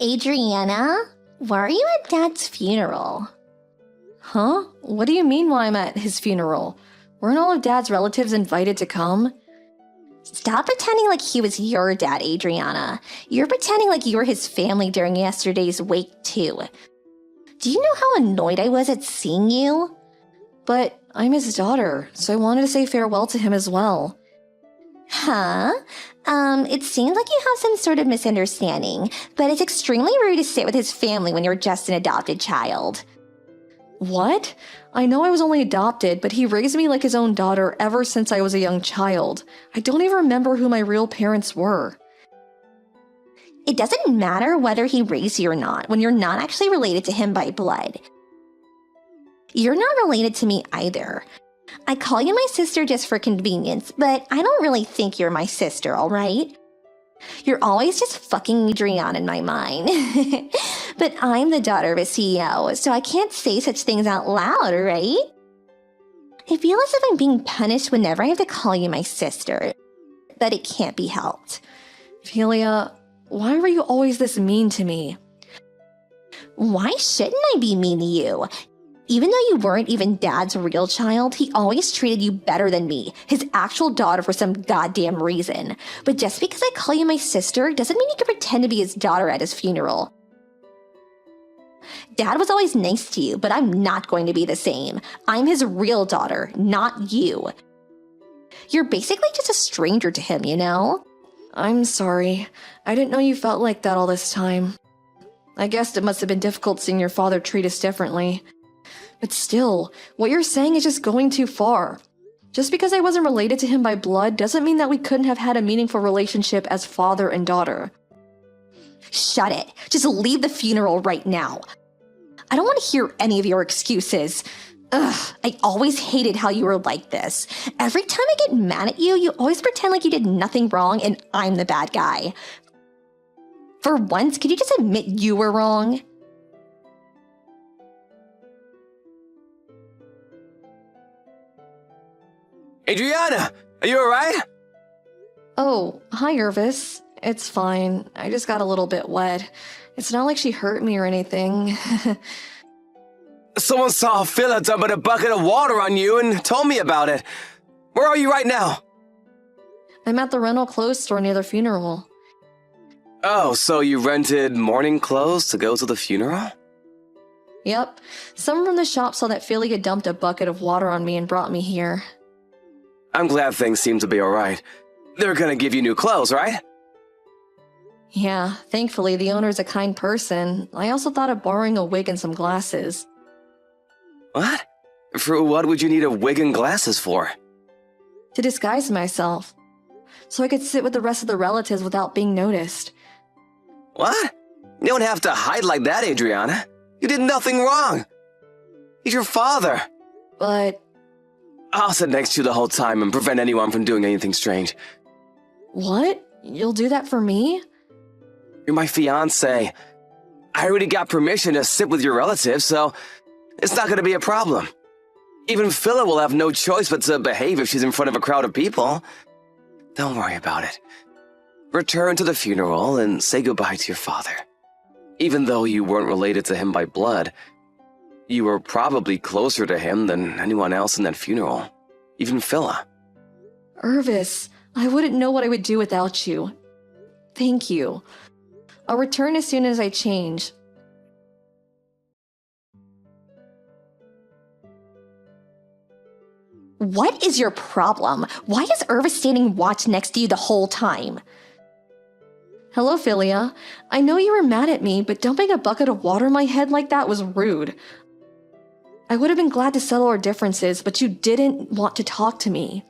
Adriana, why are you at Dad's funeral? Huh? What do you mean why I'm at his funeral? Weren't all of Dad's relatives invited to come? Stop pretending like he was your dad, Adriana. You're pretending like you were his family during yesterday's wake, too. Do you know how annoyed I was at seeing you? But I'm his daughter, so I wanted to say farewell to him as well. Huh? It seems like you have some sort of misunderstanding, but it's extremely rude to sit with his family when you're just an adopted child. What? I know I was only adopted, but he raised me like his own daughter ever since I was a young child. I don't even remember who my real parents were. It doesn't matter whether he raised you or not when you're not actually related to him by blood. You're not related to me either. I call you my sister just for convenience, but I don't really think you're my sister, alright? You're always just fucking Adriana in my mind. But I'm the daughter of a CEO, so I can't say such things out loud, right? I feel as if I'm being punished whenever I have to call you my sister, but it can't be helped. Philia, why were you always this mean to me? Why shouldn't I be mean to you? Even though you weren't even Dad's real child, he always treated you better than me, his actual daughter, for some goddamn reason. But just because I call you my sister doesn't mean you can pretend to be his daughter at his funeral. Dad was always nice to you, but I'm not going to be the same. I'm his real daughter, not you. You're basically just a stranger to him, you know? I'm sorry. I didn't know you felt like that all this time. I guess it must have been difficult seeing your father treat us differently. But still, what you're saying is just going too far. Just because I wasn't related to him by blood doesn't mean that we couldn't have had a meaningful relationship as father and daughter. Shut it. Just leave the funeral right now. I don't want to hear any of your excuses. Ugh, I always hated how you were like this. Every time I get mad at you, you always pretend like you did nothing wrong and I'm the bad guy. For once, could you just admit you were wrong? Adriana, are you alright? Oh, hi, Irvis. It's fine. I just got a little bit wet. It's not like she hurt me or anything. Someone saw Phila dumping a bucket of water on you and told me about it. Where are you right now? I'm at the rental clothes store near the funeral. Oh, so you rented morning clothes to go to the funeral? Yep. Someone from the shop saw that Philly had dumped a bucket of water on me and brought me here. I'm glad things seem to be alright. They're gonna give you new clothes, right? Yeah, thankfully the owner's a kind person. I also thought of borrowing a wig and some glasses. What? For what would you need a wig and glasses for? To disguise myself. So I could sit with the rest of the relatives without being noticed. What? You don't have to hide like that, Adriana. You did nothing wrong. He's your father. But... I'll sit next to you the whole time and prevent anyone from doing anything strange. What? You'll do that for me? You're my fiancé. I already got permission to sit with your relatives, so it's not gonna be a problem. Even Phila will have no choice but to behave if she's in front of a crowd of people. Don't worry about it. Return to the funeral and say goodbye to your father. Even though you weren't related to him by blood, you were probably closer to him than anyone else in that funeral. Even Phila. Irvis, I wouldn't know what I would do without you. Thank you. I'll return as soon as I change. What is your problem? Why is Irvis standing watch next to you the whole time? Hello, Philia. I know you were mad at me, but dumping a bucket of water on my head like that was rude. I would have been glad to settle our differences, but you didn't want to talk to me.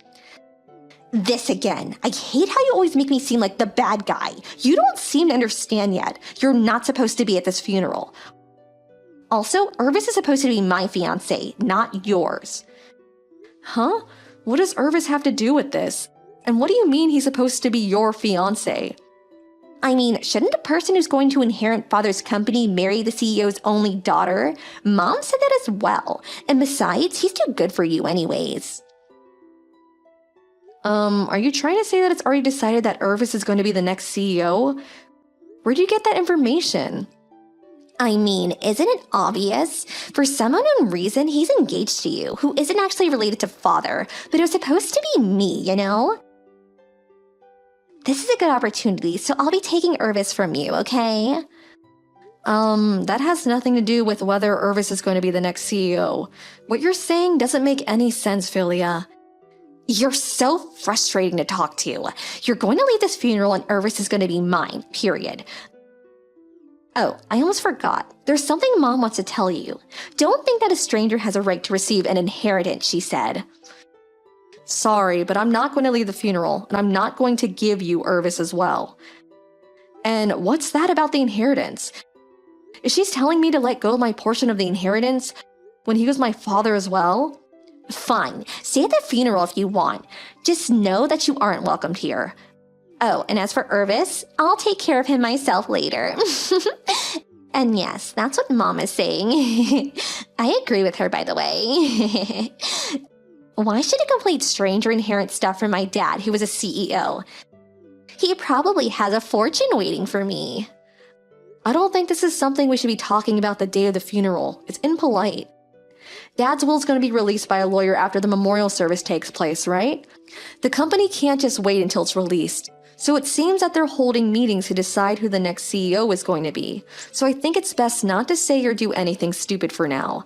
This again. I hate how you always make me seem like the bad guy. You don't seem to understand yet. You're not supposed to be at this funeral. Also, Irvis is supposed to be my fiancé, not yours. Huh? What does Irvis have to do with this? And what do you mean he's supposed to be your fiancé? I mean, shouldn't the person who's going to inherit father's company marry the CEO's only daughter? Mom said that as well. And besides, he's too good for you anyways. Are you trying to say that it's already decided that Irvis is going to be the next CEO? Where'd you get that information? I mean, isn't it obvious? For some unknown reason, he's engaged to you, who isn't actually related to father, but it was supposed to be me, you know? This is a good opportunity, so I'll be taking Irvis from you, okay? That has nothing to do with whether Irvis is going to be the next CEO. What you're saying doesn't make any sense, Philia. You're so frustrating to talk to. You're going to leave this funeral and Irvis is going to be mine, period. Oh, I almost forgot. There's something Mom wants to tell you. Don't think that a stranger has a right to receive an inheritance, she said. Sorry, but I'm not going to leave the funeral, and I'm not going to give you Irvis as well. And what's that about the inheritance? Is she telling me to let go of my portion of the inheritance when he was my father as well? Fine, stay at the funeral if you want. Just know that you aren't welcomed here. Oh, and as for Irvis, I'll take care of him myself later. And yes, that's what Mom is saying. I agree with her, by the way. Why should a complete stranger inherit stuff from my dad, who was a CEO? He probably has a fortune waiting for me. I don't think this is something we should be talking about the day of the funeral. It's impolite. Dad's will is going to be released by a lawyer after the memorial service takes place, right? The company can't just wait until it's released. So it seems that they're holding meetings to decide who the next CEO is going to be. So I think it's best not to say or do anything stupid for now.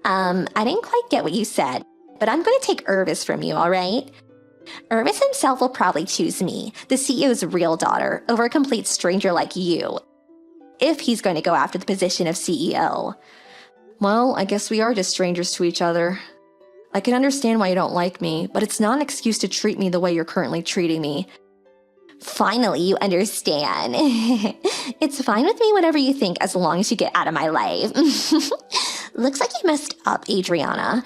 I didn't quite get what you said, but I'm going to take Irvis from you, all right? Irvis himself will probably choose me, the CEO's real daughter, over a complete stranger like you, if he's going to go after the position of CEO. Well, I guess we are just strangers to each other. I can understand why you don't like me, but it's not an excuse to treat me the way you're currently treating me. Finally, you understand. It's fine with me, whatever you think, as long as you get out of my life. Looks like you messed up, Adriana.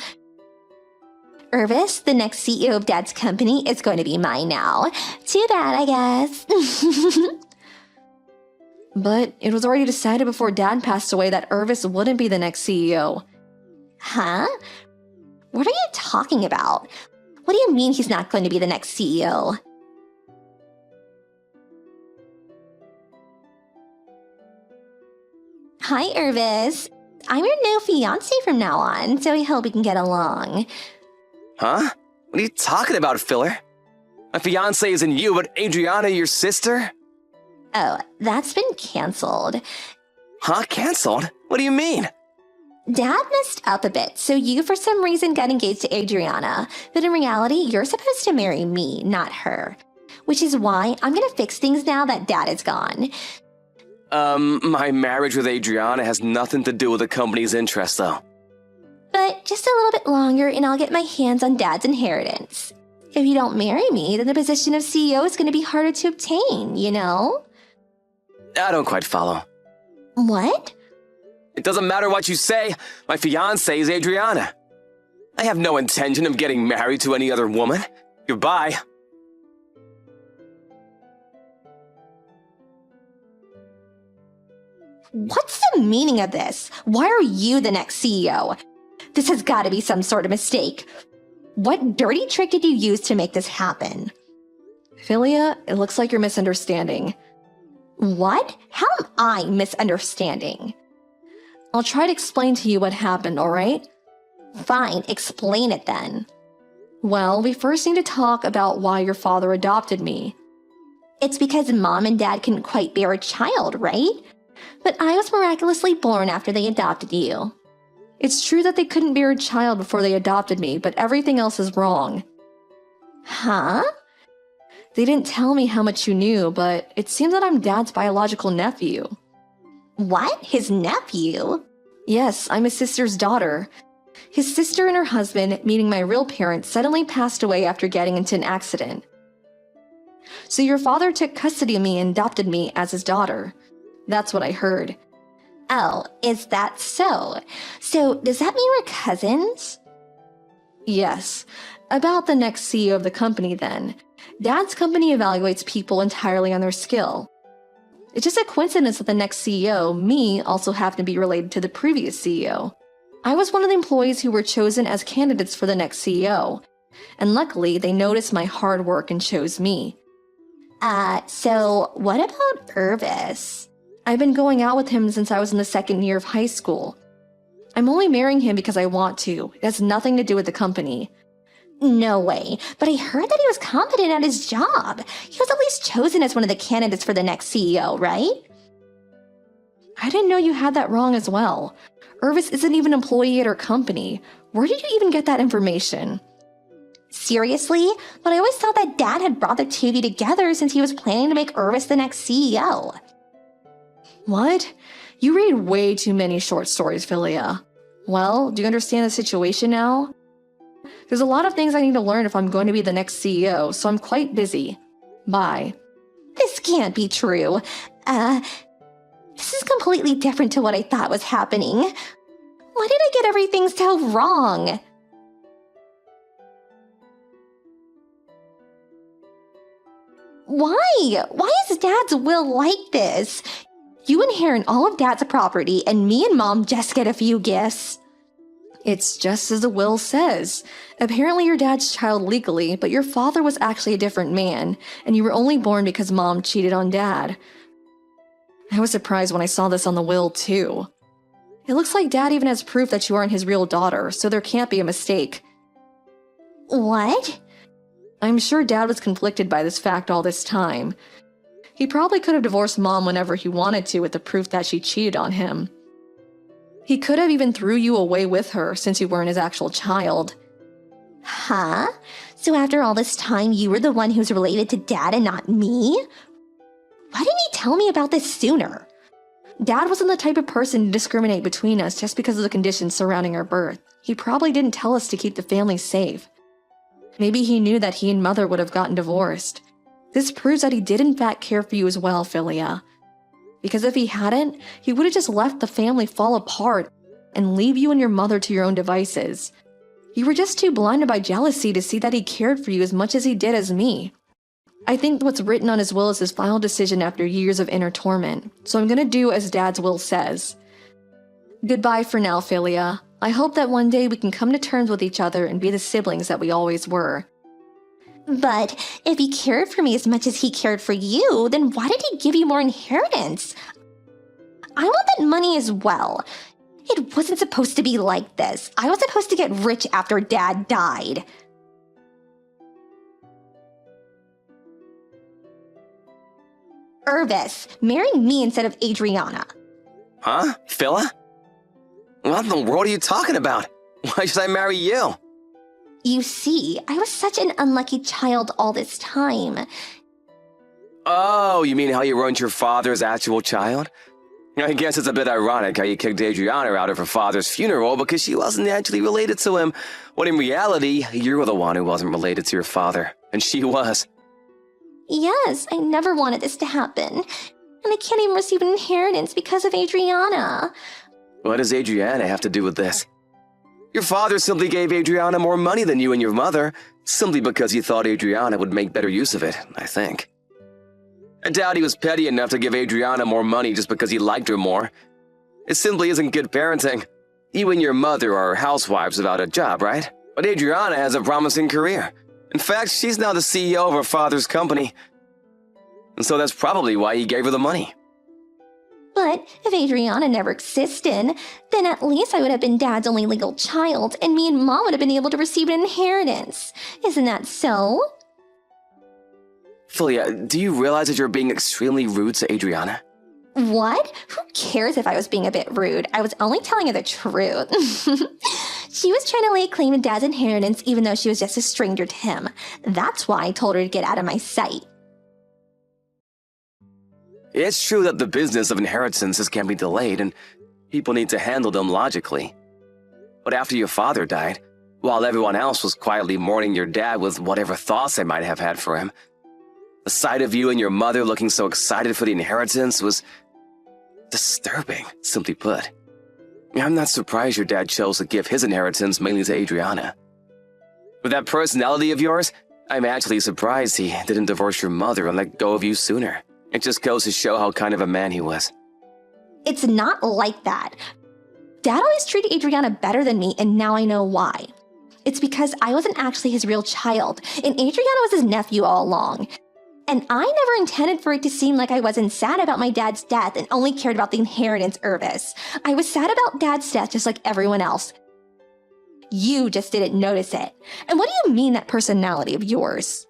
Irvis, the next CEO of Dad's company, is going to be mine now. Too bad, I guess. But it was already decided before Dad passed away that Irvis wouldn't be the next CEO. Huh? What are you talking about? What do you mean he's not going to be the next CEO? Hi, Irvis. I'm your new fiancé from now on, so I hope we can get along. Huh? What are you talking about, Filler? My fiancé isn't you, but Adriana, your sister? Oh, that's been canceled. Huh? Canceled? What do you mean? Dad messed up a bit, so you for some reason got engaged to Adriana, but in reality, you're supposed to marry me, not her. Which is why I'm gonna fix things now that Dad is gone. My marriage with Adriana has nothing to do with the company's interest, though. But just a little bit longer and I'll get my hands on Dad's inheritance. If you don't marry me, then the position of CEO is gonna be harder to obtain, you know? I don't quite follow. What? It doesn't matter what you say, my fiancé is Adriana. I have no intention of getting married to any other woman. Goodbye. What's the meaning of this? Why are you the next CEO? This has got to be some sort of mistake. What dirty trick did you use to make this happen? Philia, it looks like you're misunderstanding. What? How am I misunderstanding? I'll try to explain to you what happened, alright? Fine, explain it then. Well, we first need to talk about why your father adopted me. It's because Mom and Dad couldn't quite bear a child, right? But I was miraculously born after they adopted you. It's true that they couldn't bear a child before they adopted me, but everything else is wrong. Huh? They didn't tell me how much you knew, but it seems that I'm Dad's biological nephew. What? His nephew? Yes, I'm his sister's daughter. His sister and her husband, meeting my real parents, suddenly passed away after getting into an accident. So your father took custody of me and adopted me as his daughter. That's what I heard. Oh, is that so? So does that mean we're cousins? Yes. About the next CEO of the company then. Dad's company evaluates people entirely on their skill. It's just a coincidence that the next CEO, me, also happened to be related to the previous CEO. I was one of the employees who were chosen as candidates for the next CEO, and luckily they noticed my hard work and chose me. So what about Irvis? I've been going out with him since I was in the second year of high school. I'm only marrying him because I want to. It has nothing to do with the company. No way, but I heard that he was competent at his job. He was at least chosen as one of the candidates for the next CEO, right? I didn't know you had that wrong as well. Irvis isn't even an employee at our company. Where did you even get that information? Seriously? But I always thought that Dad had brought the two of you together since he was planning to make Irvis the next CEO. What? You read way too many short stories, Philia. Well, do you understand the situation now? There's a lot of things I need to learn if I'm going to be the next CEO, so I'm quite busy. Bye. This can't be true. This is completely different to what I thought was happening. Why did I get everything so wrong? Why? Why is Dad's will like this? You inherit all of Dad's property, and me and Mom just get a few gifts. It's just as the will says. Apparently you're Dad's child legally, but your father was actually a different man, and you were only born because Mom cheated on Dad. I was surprised when I saw this on the will, too. It looks like Dad even has proof that you aren't his real daughter, so there can't be a mistake. What? I'm sure Dad was conflicted by this fact all this time. He probably could have divorced Mom whenever he wanted to with the proof that she cheated on him. He could have even threw you away with her since you weren't his actual child. Huh? So after all this time, you were the one who's related to Dad and not me? Why didn't he tell me about this sooner? Dad wasn't the type of person to discriminate between us just because of the conditions surrounding our birth. He probably didn't tell us to keep the family safe. Maybe he knew that he and Mother would have gotten divorced. This proves that he did in fact care for you as well, Philia. Because if he hadn't, he would have just left the family fall apart and leave you and your mother to your own devices. You were just too blinded by jealousy to see that he cared for you as much as he did as me. I think what's written on his will is his final decision after years of inner torment, so I'm gonna do as Dad's will says. Goodbye for now, Philia. I hope that one day we can come to terms with each other and be the siblings that we always were. But if he cared for me as much as he cared for you, then why did he give you more inheritance? I want that money as well. It wasn't supposed to be like this. I was supposed to get rich after Dad died. Irvis, marry me instead of Adriana. Huh? Phila? What in the world are you talking about? Why should I marry you? You see, I was such an unlucky child all this time. Oh, you mean how you ruined your father's actual child? I guess it's a bit ironic how you kicked Adriana out of her father's funeral because she wasn't actually related to him, when in reality, you were the one who wasn't related to your father, and she was. Yes, I never wanted this to happen. And I can't even receive an inheritance because of Adriana. What does Adriana have to do with this? Your father simply gave Adriana more money than you and your mother, simply because he thought Adriana would make better use of it, I think. I doubt he was petty enough to give Adriana more money just because he liked her more. It simply isn't good parenting. You and your mother are housewives without a job, right? But Adriana has a promising career. In fact, she's now the CEO of her father's company. And so that's probably why he gave her the money. But if Adriana never existed, then at least I would have been Dad's only legal child, and me and Mom would have been able to receive an inheritance. Isn't that so? Philia, do you realize that you're being extremely rude to Adriana? What? Who cares if I was being a bit rude? I was only telling her the truth. She was trying to lay claim to Dad's inheritance even though she was just a stranger to him. That's why I told her to get out of my sight. It's true that the business of inheritances can be delayed and people need to handle them logically. But after your father died, while everyone else was quietly mourning your dad with whatever thoughts they might have had for him, the sight of you and your mother looking so excited for the inheritance was disturbing, simply put. I'm not surprised your dad chose to give his inheritance mainly to Adriana. With that personality of yours, I'm actually surprised he didn't divorce your mother and let go of you sooner. It just goes to show how kind of a man he was. It's not like that. Dad always treated Adriana better than me, and now I know why. It's because I wasn't actually his real child, and Adriana was his nephew all along. And I never intended for it to seem like I wasn't sad about my dad's death and only cared about the inheritance, Irvis. I was sad about dad's death just like everyone else. You just didn't notice it. And what do you mean, that personality of yours?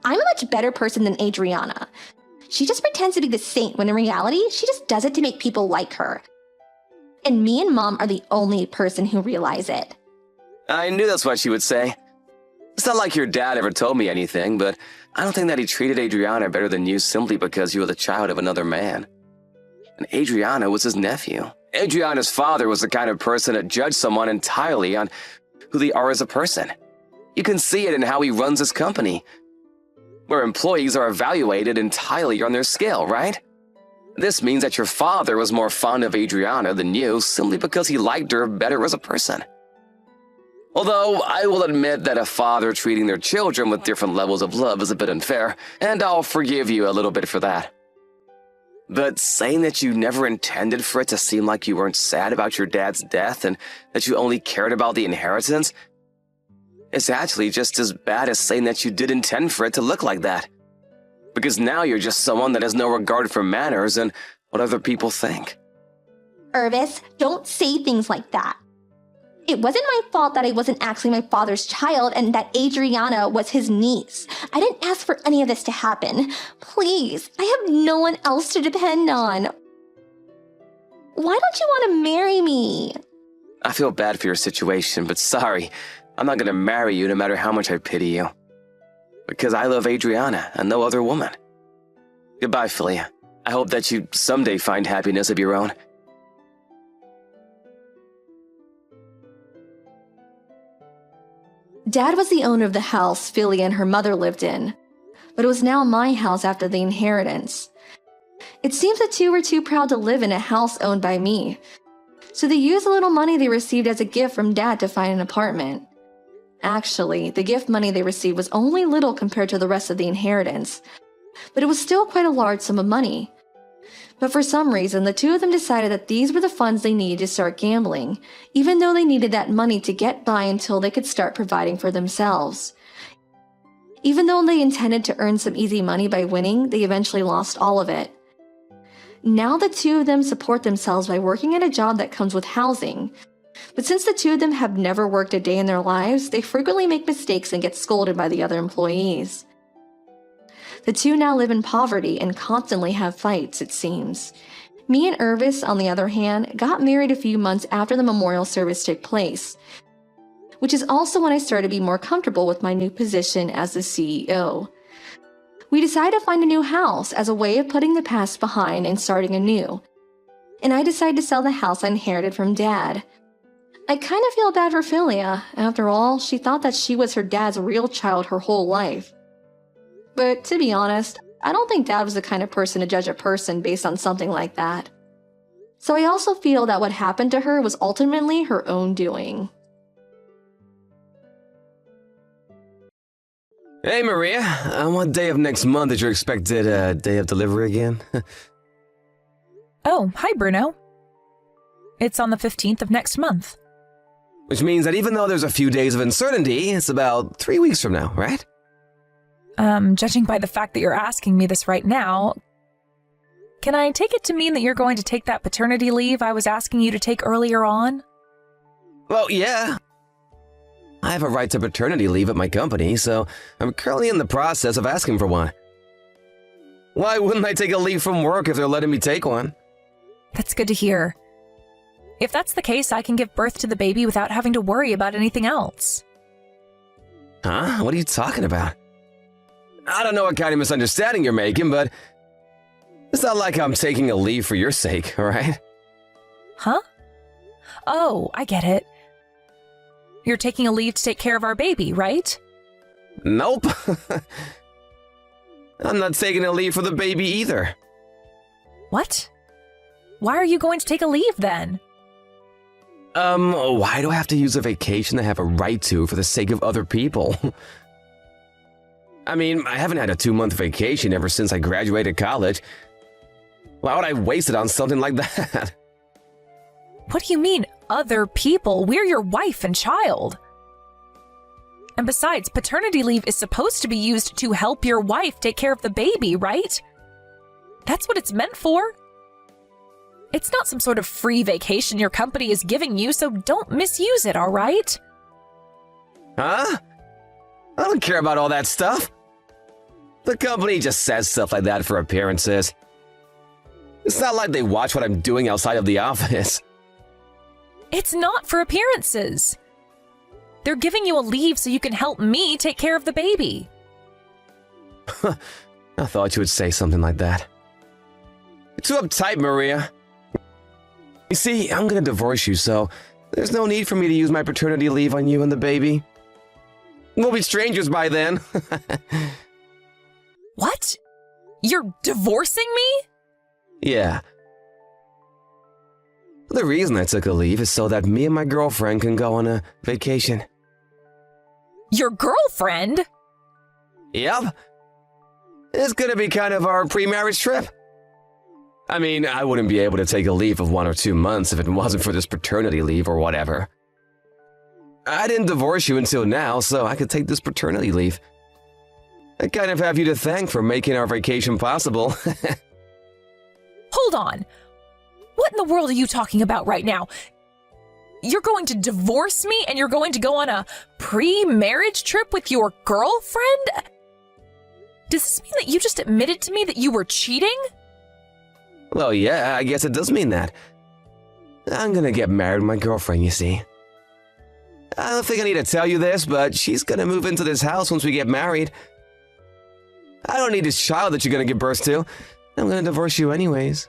I'm a much better person than Adriana. She just pretends to be the saint when in reality, she just does it to make people like her. And me and Mom are the only person who realize it. I knew that's what she would say. It's not like your dad ever told me anything, but I don't think that he treated Adriana better than you simply because you were the child of another man. And Adriana was his nephew. Adriana's father was the kind of person that judged someone entirely on who they are as a person. You can see it in how he runs his company, where employees are evaluated entirely on their skill, right? This means that your father was more fond of Adriana than you simply because he liked her better as a person. Although I will admit that a father treating their children with different levels of love is a bit unfair, and I'll forgive you a little bit for that. But saying that you never intended for it to seem like you weren't sad about your dad's death and that you only cared about the inheritance is actually just as bad as saying that you did intend for it to look like that. Because now you're just someone that has no regard for manners and what other people think. Irvis, don't say things like that. It wasn't my fault that I wasn't actually my father's child and that Adriana was his niece. I didn't ask for any of this to happen. Please, I have no one else to depend on. Why don't you want to marry me? I feel bad for your situation, but sorry, I'm not going to marry you no matter how much I pity you. Because I love Adriana and no other woman. Goodbye, Philia. I hope that you someday find happiness of your own. Dad was the owner of the house Philia and her mother lived in, but it was now my house after the inheritance. It seems the two were too proud to live in a house owned by me, so they used the little money they received as a gift from Dad to find an apartment. Actually, the gift money they received was only little compared to the rest of the inheritance, but it was still quite a large sum of money. But for some reason, the two of them decided that these were the funds they needed to start gambling, even though they needed that money to get by until they could start providing for themselves. Even though they intended to earn some easy money by winning, they eventually lost all of it. Now the two of them support themselves by working at a job that comes with housing. But since the two of them have never worked a day in their lives, they frequently make mistakes and get scolded by the other employees. The two now live in poverty and constantly have fights, it seems. Me and Irvis, on the other hand, got married a few months after the memorial service took place, which is also when I started to be more comfortable with my new position as the CEO. We decided to find a new house as a way of putting the past behind and starting anew. And I decided to sell the house I inherited from Dad. I kind of feel bad for Philia. After all, she thought that she was her dad's real child her whole life. But to be honest, I don't think Dad was the kind of person to judge a person based on something like that. So I also feel that what happened to her was ultimately her own doing. Hey, Maria. On what day of next month is your expected day of delivery again? Oh, hi, Bruno. It's on the 15th of next month. Which means that even though there's a few days of uncertainty, it's about 3 weeks from now, right? Judging by the fact that you're asking me this right now, can I take it to mean that you're going to take that paternity leave I was asking you to take earlier on? Well, yeah. I have a right to paternity leave at my company, so I'm currently in the process of asking for one. Why wouldn't I take a leave from work if they're letting me take one? That's good to hear. If that's the case, I can give birth to the baby without having to worry about anything else. Huh? What are you talking about? I don't know what kind of misunderstanding you're making, but it's not like I'm taking a leave for your sake, all right? Huh? Oh, I get it. You're taking a leave to take care of our baby, right? Nope. I'm not taking a leave for the baby either. What? Why are you going to take a leave then? Why do I have to use a vacation I have a right to for the sake of other people? I mean, I haven't had a 2-month vacation ever since I graduated college. Why would I waste it on something like that? What do you mean, other people? We're your wife and child. And besides, paternity leave is supposed to be used to help your wife take care of the baby, right? That's what it's meant for. It's not some sort of free vacation your company is giving you, so don't misuse it, all right? Huh? I don't care about all that stuff. The company just says stuff like that for appearances. It's not like they watch what I'm doing outside of the office. It's not for appearances. They're giving you a leave so you can help me take care of the baby. I thought you would say something like that. You're too uptight, Maria. You see, I'm gonna divorce you, so there's no need for me to use my paternity leave on you and the baby. We'll be strangers by then. What? You're divorcing me? Yeah. The reason I took a leave is so that me and my girlfriend can go on a vacation. Your girlfriend? Yep. It's gonna be kind of our pre-marriage trip. I mean, I wouldn't be able to take a leave of 1 or 2 months if it wasn't for this paternity leave or whatever. I didn't divorce you until now, so I could take this paternity leave. I kind of have you to thank for making our vacation possible. Hold on. What in the world are you talking about right now? You're going to divorce me and you're going to go on a pre-marriage trip with your girlfriend? Does this mean that you just admitted to me that you were cheating? Well, yeah, I guess it does mean that. I'm gonna get married with my girlfriend, you see. I don't think I need to tell you this, but she's gonna move into this house once we get married. I don't need this child that you're gonna give birth to. I'm gonna divorce you anyways.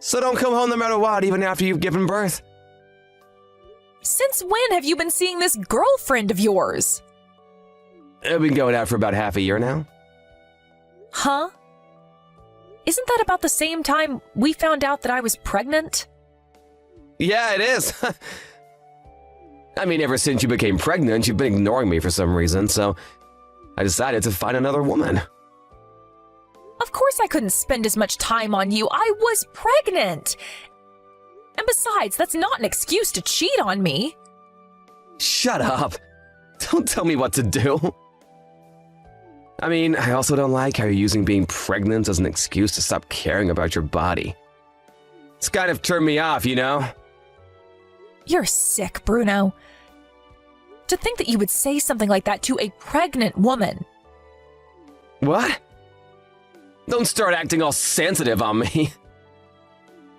So don't come home no matter what, even after you've given birth. Since when have you been seeing this girlfriend of yours? We've been going out for about half a year now. Huh? Isn't that about the same time we found out that I was pregnant? Yeah, it is. I mean, ever since you became pregnant, you've been ignoring me for some reason, so I decided to find another woman. Of course I couldn't spend as much time on you. I was pregnant. And besides, that's not an excuse to cheat on me. Shut up. Don't tell me what to do. I mean, I also don't like how you're using being pregnant as an excuse to stop caring about your body. It's kind of turned me off, you know? You're sick, Bruno. To think that you would say something like that to a pregnant woman. What? Don't start acting all sensitive on me.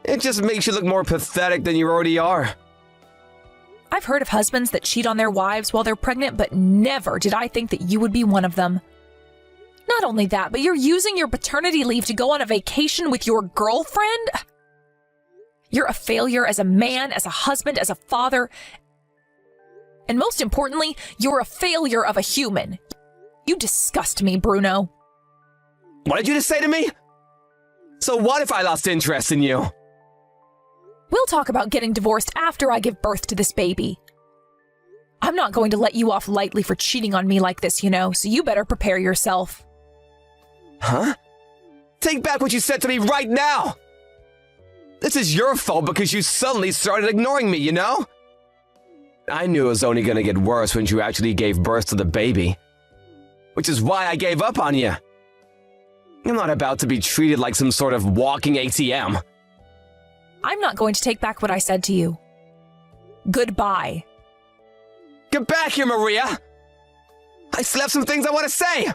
It just makes you look more pathetic than you already are. I've heard of husbands that cheat on their wives while they're pregnant, but never did I think that you would be one of them. Not only that, but you're using your paternity leave to go on a vacation with your girlfriend? You're a failure as a man, as a husband, as a father. And most importantly, you're a failure of a human. You disgust me, Bruno. What did you just say to me? So what if I lost interest in you? We'll talk about getting divorced after I give birth to this baby. I'm not going to let you off lightly for cheating on me like this, you know, so you better prepare yourself. Huh? Take back what you said to me right now! This is your fault because you suddenly started ignoring me, you know? I knew it was only gonna get worse when you actually gave birth to the baby. Which is why I gave up on you. I'm not about to be treated like some sort of walking ATM. I'm not going to take back what I said to you. Goodbye. Get back here, Maria! I still have some things I want to say!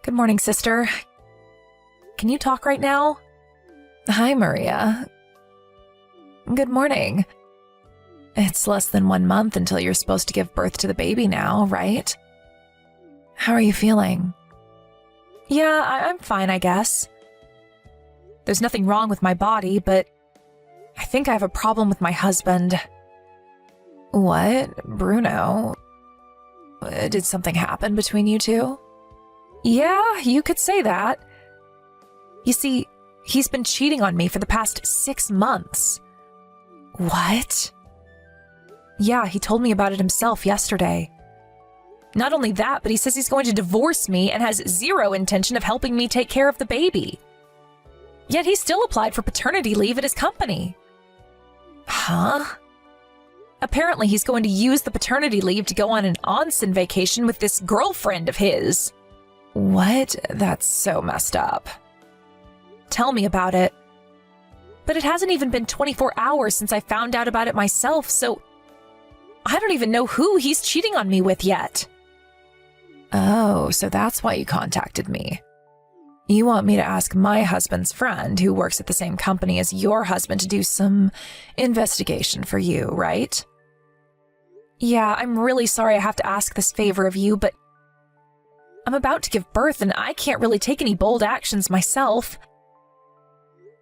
Good morning, sister. Can you talk right now? Hi, Maria. Good morning. It's less than 1 month until you're supposed to give birth to the baby now, right? How are you feeling? Yeah, I'm fine, I guess. There's nothing wrong with my body, but I think I have a problem with my husband. What? Bruno? Did something happen between you two? Yeah, you could say that. You see, he's been cheating on me for the past 6 months. What? Yeah, he told me about it himself yesterday. Not only that, but he says he's going to divorce me and has zero intention of helping me take care of the baby. Yet he still applied for paternity leave at his company. Huh? Apparently he's going to use the paternity leave to go on an onsen vacation with this girlfriend of his. What? That's so messed up. Tell me about it. But it hasn't even been 24 hours since I found out about it myself, so I don't even know who he's cheating on me with yet. Oh, so that's why you contacted me. You want me to ask my husband's friend, who works at the same company as your husband, to do some investigation for you, right? Yeah, I'm really sorry I have to ask this favor of you, but I'm about to give birth and I can't really take any bold actions myself.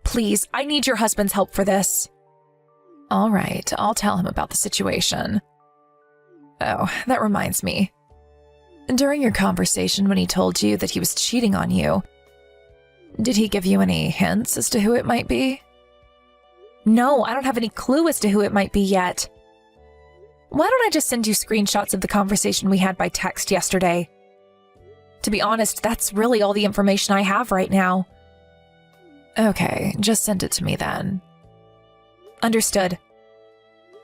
Please, I need your husband's help for this. All right, I'll tell him about the situation. Oh, that reminds me. During your conversation when he told you that he was cheating on you, did he give you any hints as to who it might be? No, I don't have any clue as to who it might be yet. Why don't I just send you screenshots of the conversation we had by text yesterday? To be honest, that's really all the information I have right now. Okay, just send it to me then. Understood.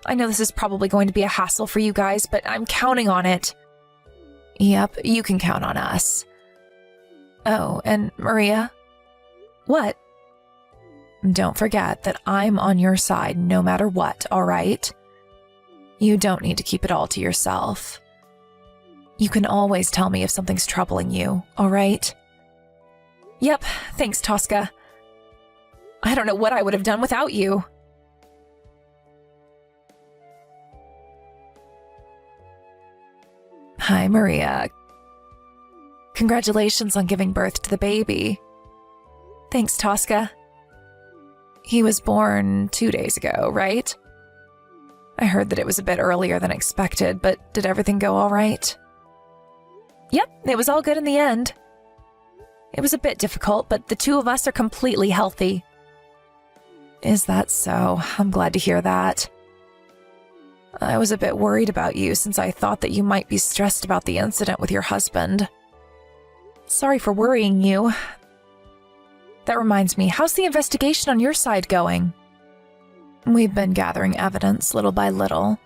I know this is probably going to be a hassle for you guys, but I'm counting on it. Yep, you can count on us. Oh, and Maria? What? Don't forget that I'm on your side no matter what, all right? You don't need to keep it all to yourself. You can always tell me if something's troubling you, all right? Yep, thanks, Tosca. I don't know what I would have done without you. Hi, Maria. Congratulations on giving birth to the baby. Thanks, Tosca. He was born 2 days ago, right? I heard that it was a bit earlier than expected, but did everything go all right? Yep, it was all good in the end. It was a bit difficult, but the two of us are completely healthy. Is that so? I'm glad to hear that. I was a bit worried about you since I thought that you might be stressed about the incident with your husband. Sorry for worrying you. That reminds me, how's the investigation on your side going? We've been gathering evidence little by little.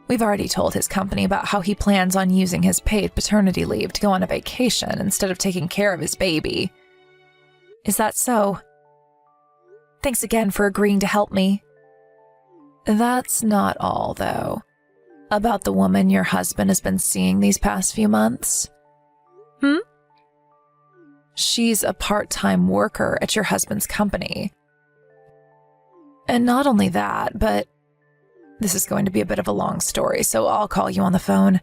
We've already told his company about how he plans on using his paid paternity leave to go on a vacation instead of taking care of his baby. Is that so? Thanks again for agreeing to help me. That's not all, though. About the woman your husband has been seeing these past few months. She's a part-time worker at your husband's company. And not only that, but this is going to be a bit of a long story, so I'll call you on the phone.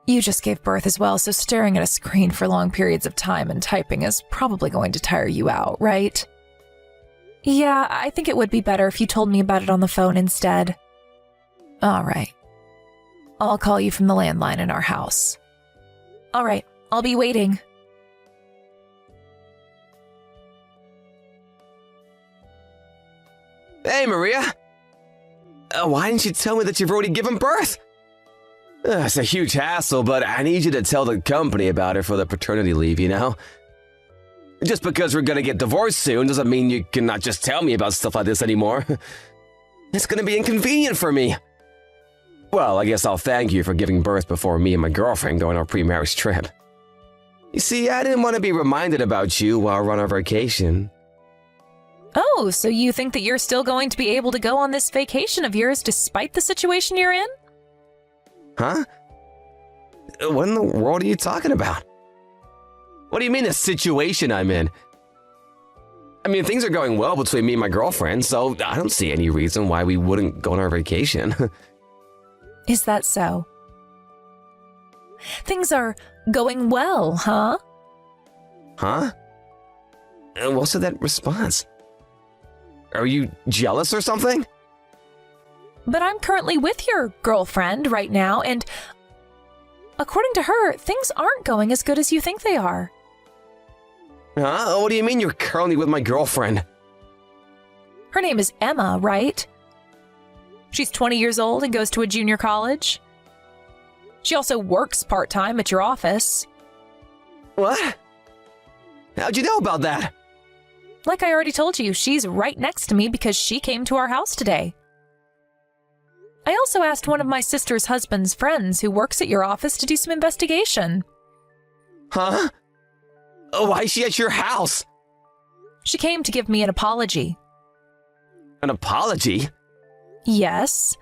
You just gave birth as well, so staring at a screen for long periods of time and typing is probably going to tire you out, right? Yeah, I think it would be better if you told me about it on the phone instead. All right. I'll call you from the landline in our house. All right, I'll be waiting. Hey, Maria. Why didn't you tell me that you've already given birth? It's a huge hassle, but I need you to tell the company about it for the paternity leave, you know? Just because we're gonna get divorced soon doesn't mean you cannot just tell me about stuff like this anymore. It's gonna be inconvenient for me. Well, I guess I'll thank you for giving birth before me and my girlfriend go on our pre-marriage trip. You see, I didn't want to be reminded about you while we're on our vacation. Oh, so you think that you're still going to be able to go on this vacation of yours despite the situation you're in? Huh? What in the world are you talking about? What do you mean the situation I'm in? I mean, things are going well between me and my girlfriend, so I don't see any reason why we wouldn't go on our vacation. Is that so? Things are going well, huh? Huh? What's with that response? Are you jealous or something? But I'm currently with your girlfriend right now, and according to her, things aren't going as good as you think they are. Huh? What do you mean you're currently with my girlfriend? Her name is Emma, right? She's 20 years old and goes to a junior college. She also works part-time at your office. What? How'd you know about that? Like I already told you, she's right next to me because she came to our house today. I also asked one of my sister's husband's friends who works at your office to do some investigation. Huh? Oh, why is she at your house? She came to give me an apology. An apology? Yes.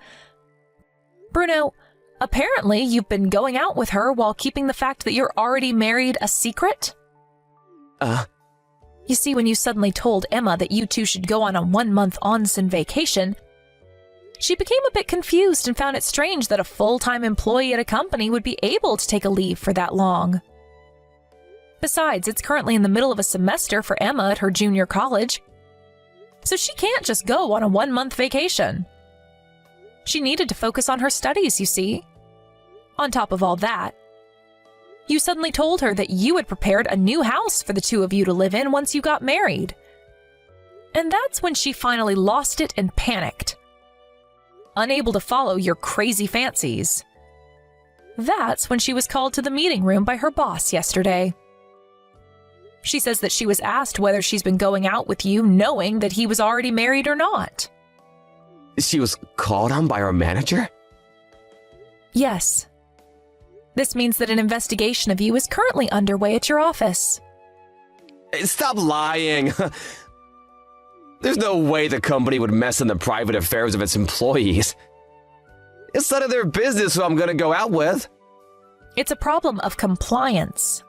Bruno, apparently you've been going out with her while keeping the fact that you're already married a secret? You see, when you suddenly told Emma that you two should go on a 1-month onsen vacation, she became a bit confused and found it strange that a full-time employee at a company would be able to take a leave for that long. Besides, it's currently in the middle of a semester for Emma at her junior college, so she can't just go on a 1-month vacation. She needed to focus on her studies, you see. On top of all that, you suddenly told her that you had prepared a new house for the two of you to live in once you got married. And that's when she finally lost it and panicked, unable to follow your crazy fancies. That's when she was called to the meeting room by her boss yesterday. She says that she was asked whether she's been going out with you knowing that he was already married or not. She was called on by her manager? Yes. This means that an investigation of you is currently underway at your office. Stop lying. There's no way the company would mess in the private affairs of its employees. It's none of their business who I'm gonna go out with. It's a problem of compliance.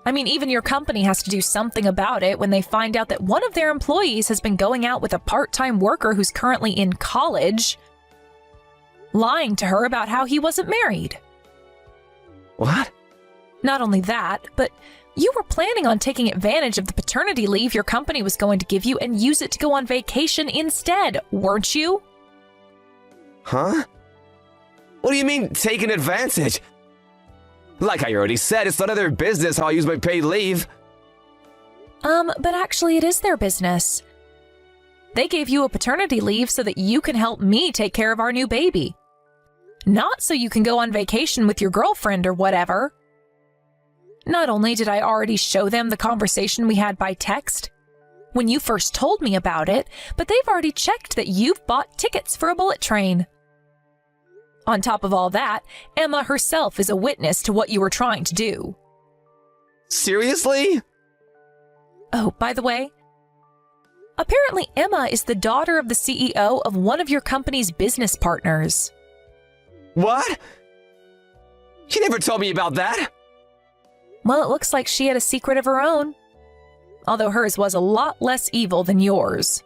I mean, even your company has to do something about it when they find out that one of their employees has been going out with a part-time worker who's currently in college, lying to her about how he wasn't married. What? Not only that, but you were planning on taking advantage of the paternity leave your company was going to give you and use it to go on vacation instead, weren't you? Huh? What do you mean, taking advantage? Like I already said, it's none of their business how I use my paid leave. But actually it is their business. They gave you a paternity leave so that you can help me take care of our new baby. Not so you can go on vacation with your girlfriend or whatever. Not only did I already show them the conversation we had by text when you first told me about it, but they've already checked that you've bought tickets for a bullet train. On top of all that, Emma herself is a witness to what you were trying to do. Seriously? Oh, by the way, apparently Emma is the daughter of the CEO of one of your company's business partners. What? She never told me about that. Well, it looks like she had a secret of her own, although hers was a lot less evil than yours.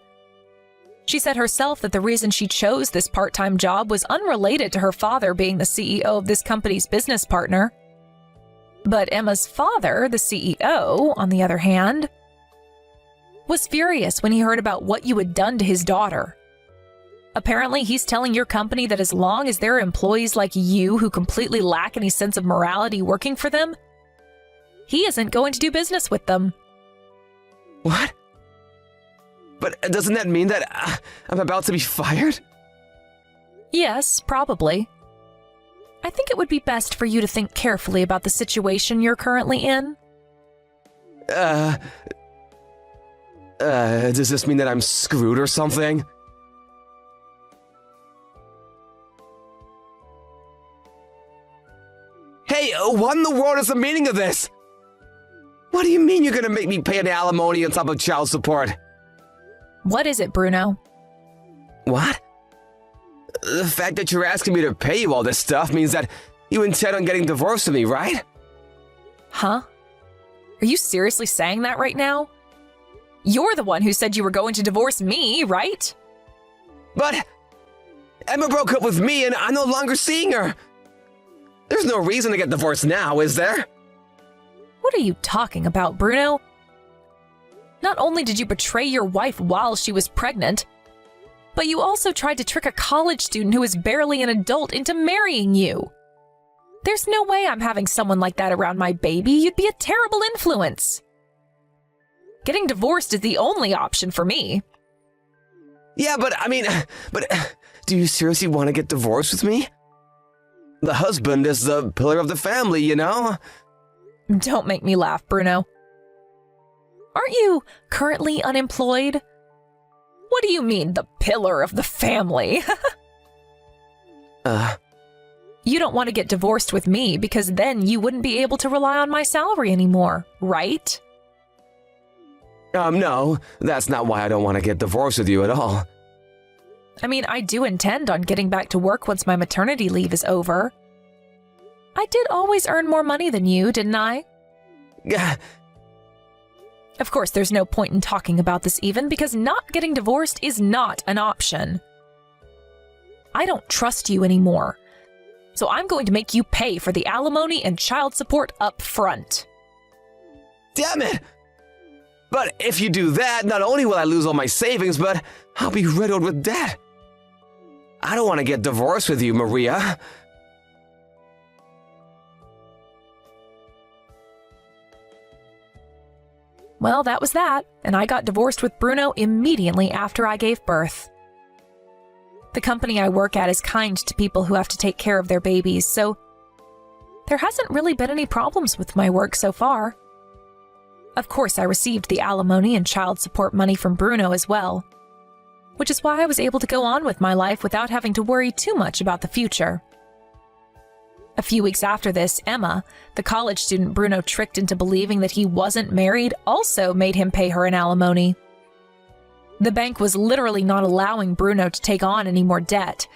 She said herself that the reason she chose this part-time job was unrelated to her father being the CEO of this company's business partner. But Emma's father, the CEO, on the other hand, was furious when he heard about what you had done to his daughter. Apparently, he's telling your company that as long as there are employees like you who completely lack any sense of morality working for them, he isn't going to do business with them. What? But doesn't that mean that I'm about to be fired? Yes, probably. I think it would be best for you to think carefully about the situation you're currently in. Does this mean that I'm screwed or something? Hey, what in the world is the meaning of this? What do you mean you're gonna make me pay an alimony on top of child support? What is it, Bruno? What? The fact that you're asking me to pay you all this stuff means that you intend on getting divorced with me, right? Huh? Are you seriously saying that right now? You're the one who said you were going to divorce me, right? But Emma broke up with me and I'm no longer seeing her. There's no reason to get divorced now, is there? What are you talking about, Bruno? Not only did you betray your wife while she was pregnant, but you also tried to trick a college student who is barely an adult into marrying you. There's no way I'm having someone like that around my baby. You'd be a terrible influence. Getting divorced is the only option for me. Yeah, but do you seriously want to get divorced with me? The husband is the pillar of the family, you know? Don't make me laugh, Bruno. Aren't you currently unemployed? What do you mean, the pillar of the family? You don't want to get divorced with me because then you wouldn't be able to rely on my salary anymore, right? No, that's not why I don't want to get divorced with you at all. I mean, I do intend on getting back to work once my maternity leave is over. I did always earn more money than you, didn't I? Of course, there's no point in talking about this even because not getting divorced is not an option. I don't trust you anymore. So I'm going to make you pay for the alimony and child support up front. Damn it! But if you do that, not only will I lose all my savings, but I'll be riddled with debt. I don't want to get divorced with you, Maria. Well, that was that, and I got divorced with Bruno immediately after I gave birth. The company I work at is kind to people who have to take care of their babies, so there hasn't really been any problems with my work so far. Of course, I received the alimony and child support money from Bruno as well, which is why I was able to go on with my life without having to worry too much about the future. A few weeks after this, Emma, the college student Bruno tricked into believing that he wasn't married, also made him pay her an alimony. The bank was literally not allowing Bruno to take on any more debt.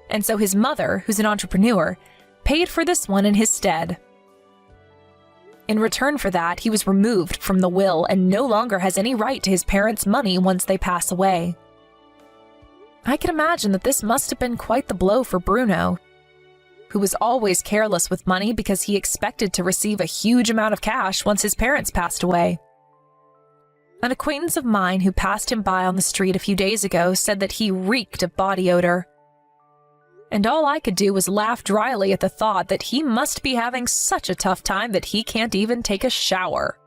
And so his mother, who's an entrepreneur, paid for this one in his stead. In return for that, he was removed from the will and no longer has any right to his parents' money once they pass away. I can imagine that this must have been quite the blow for Bruno, who was always careless with money because he expected to receive a huge amount of cash once his parents passed away. An acquaintance of mine who passed him by on the street a few days ago said that he reeked of body odor. And all I could do was laugh dryly at the thought that he must be having such a tough time that he can't even take a shower.